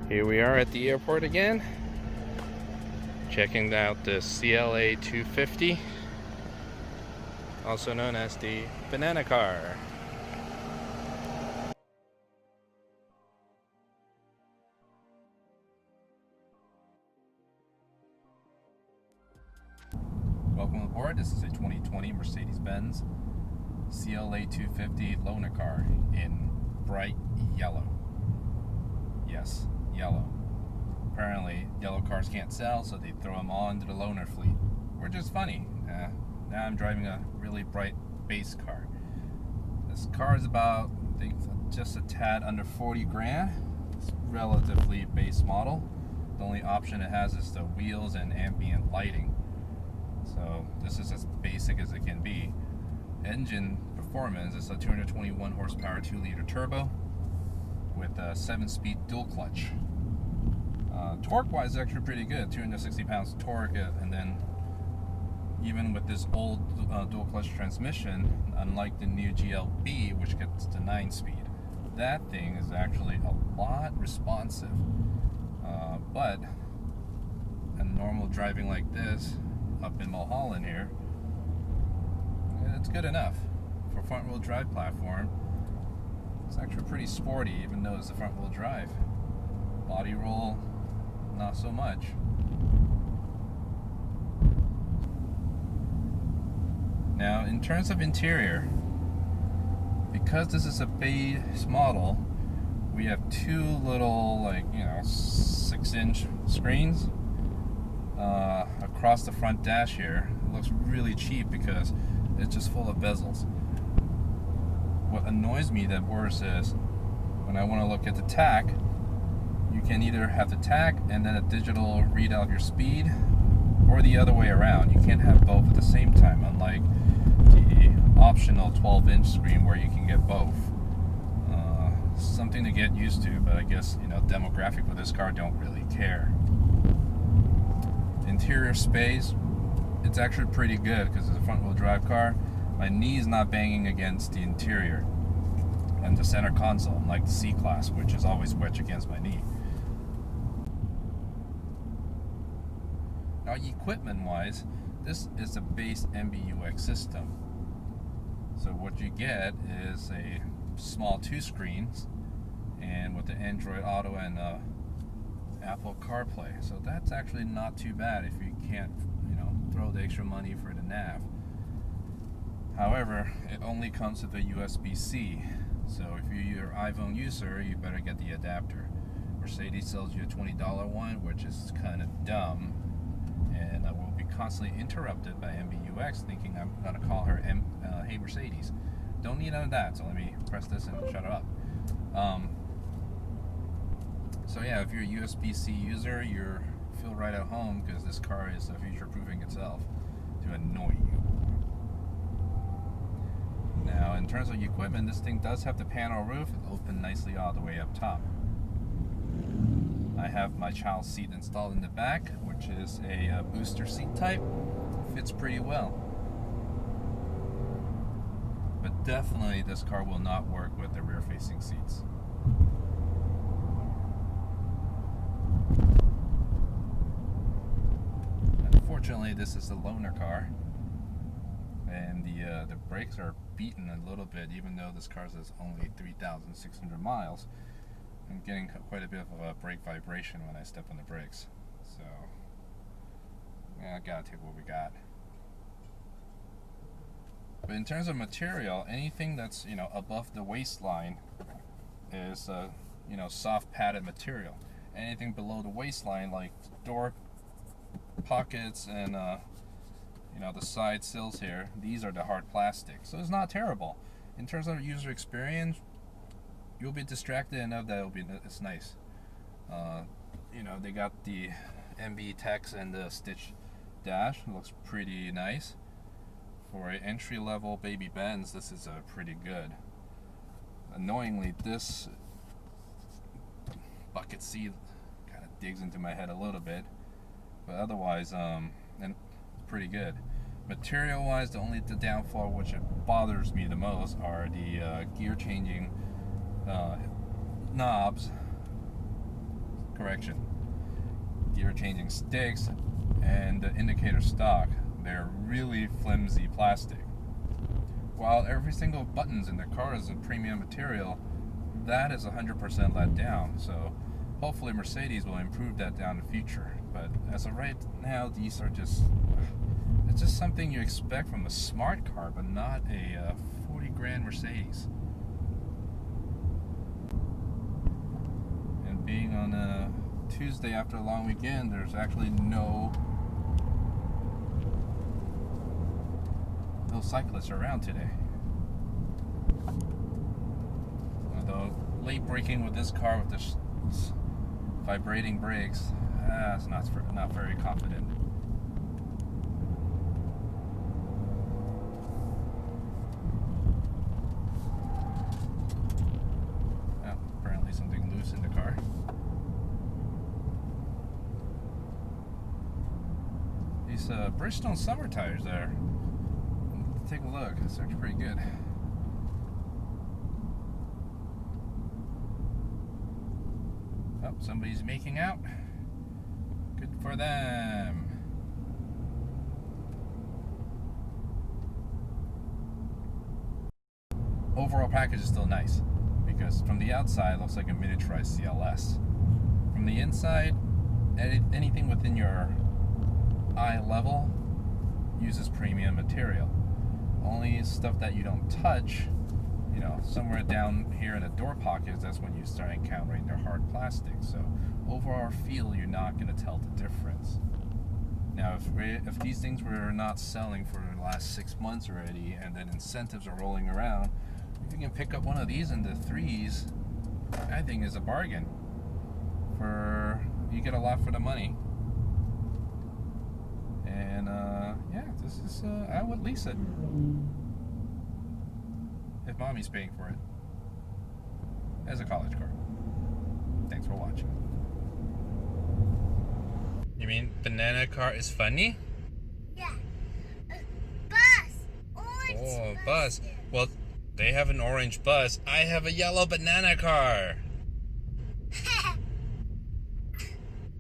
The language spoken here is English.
Here we are at the airport again, checking out the CLA250, also known as the banana car. Welcome aboard. This is a 2020 Mercedes-Benz CLA250 loaner car in bright yellow. Yes, yellow. Apparently, yellow cars can't sell, so they throw them all into the loaner fleet. Which is funny. Now I'm driving a really bright base car. This car is about, I think, just a tad under 40 grand. It's relatively base model. The only option it has is the wheels and ambient lighting. So this is as basic as it can be. Engine performance is a 221 horsepower 2-liter turbo with a 7-speed dual clutch. Torque-wise, is actually pretty good, 260 pounds torque, and then even with this old dual clutch transmission, unlike the new GLB, which gets to 9-speed, that thing is actually a lot responsive. But a normal driving like this up in Mulholland here, it's good enough for a front-wheel drive platform. It's actually pretty sporty, even though it's a front-wheel drive. Body roll, not so much. Now, in terms of interior, because this is a base model, we have two little, 6-inch screens across the front dash here. It looks really cheap because it's just full of bezels. What annoys me the worst is when I want to look at the tach, you can either have the tach and then a digital readout of your speed, or the other way around. You can't have both at the same time, unlike the optional 12-inch screen where you can get both. Something to get used to, but I guess, demographic with this car don't really care. Interior space, it's actually pretty good because it's a front-wheel drive car. My knee's not banging against the interior and the center console, like the C-Class, which is always wedged against my knee. Now, equipment-wise, this is a base MBUX system. So what you get is a small 2 screens, and with the Android Auto and Apple CarPlay. So that's actually not too bad if you can't, throw the extra money for the nav. However, it only comes with a USB-C. So if you're an iPhone user, you better get the adapter. Mercedes sells you a $20 one, which is kind of dumb, and I will be constantly interrupted by MBUX thinking I'm going to call her Hey Mercedes. Don't need none of that, so let me press this and shut it up. So yeah, if you're a USB-C user, you feel right at home because this car is future-proofing itself to annoy you. Now, in terms of equipment, this thing does have the panel roof. It's open nicely all the way up top. I have my child seat installed in the back, which is a booster seat type. Fits pretty well. But definitely this car will not work with the rear-facing seats. Unfortunately, this is a loaner car, and the brakes are beaten a little bit, even though this car says only 3,600 miles. I'm getting quite a bit of a brake vibration when I step on the brakes. So, yeah, I gotta take what we got. But in terms of material, anything that's above the waistline is soft padded material. Anything below the waistline, like door pockets and the side sills here, these are the hard plastic. So it's not terrible. In terms of user experience, you'll be distracted enough that it's nice. They got the MB text and the stitch dash. It looks pretty nice. For an entry-level baby Benz, this is pretty good. Annoyingly, this bucket seat kind of digs into my head a little bit, but otherwise, and pretty good. Material-wise, the downfall which it bothers me the most are the gear changing knobs. correction. Gear changing sticks and the indicator stock, they're really flimsy plastic. While every single buttons in the car is a premium material, that is 100% let down. So hopefully Mercedes will improve that down in the future. But as of right now, these are it's just something you expect from a smart car, but not a 40 grand Mercedes. And being on a Tuesday after a long weekend, there's actually no cyclists around today. Although late braking with this car with this vibrating brakes, it's not very confident. Apparently something loose in the car. These Bridgestone summer tires there. Take a look. It's actually pretty good. Oh, somebody's making out. Good for them. Overall package is still nice because from the outside it looks like a miniaturized CLS. From the inside, anything within your eye level uses premium material. Only stuff that you don't touch, you know, somewhere down here in the door pockets, that's when you start encountering their hard plastic. So overall feel, you're not going to tell the difference. Now, if these things were not selling for the last 6 months already, and then incentives are rolling around, if you can pick up one of these in the 3s, I think is a bargain. You get a lot for the money. And yeah, this is I would lease it if mommy's paying for it as a college car. Thanks for watching. You mean banana car is funny? Yeah. Bus. Orange bus. Well, they have an orange bus. I have a yellow banana car.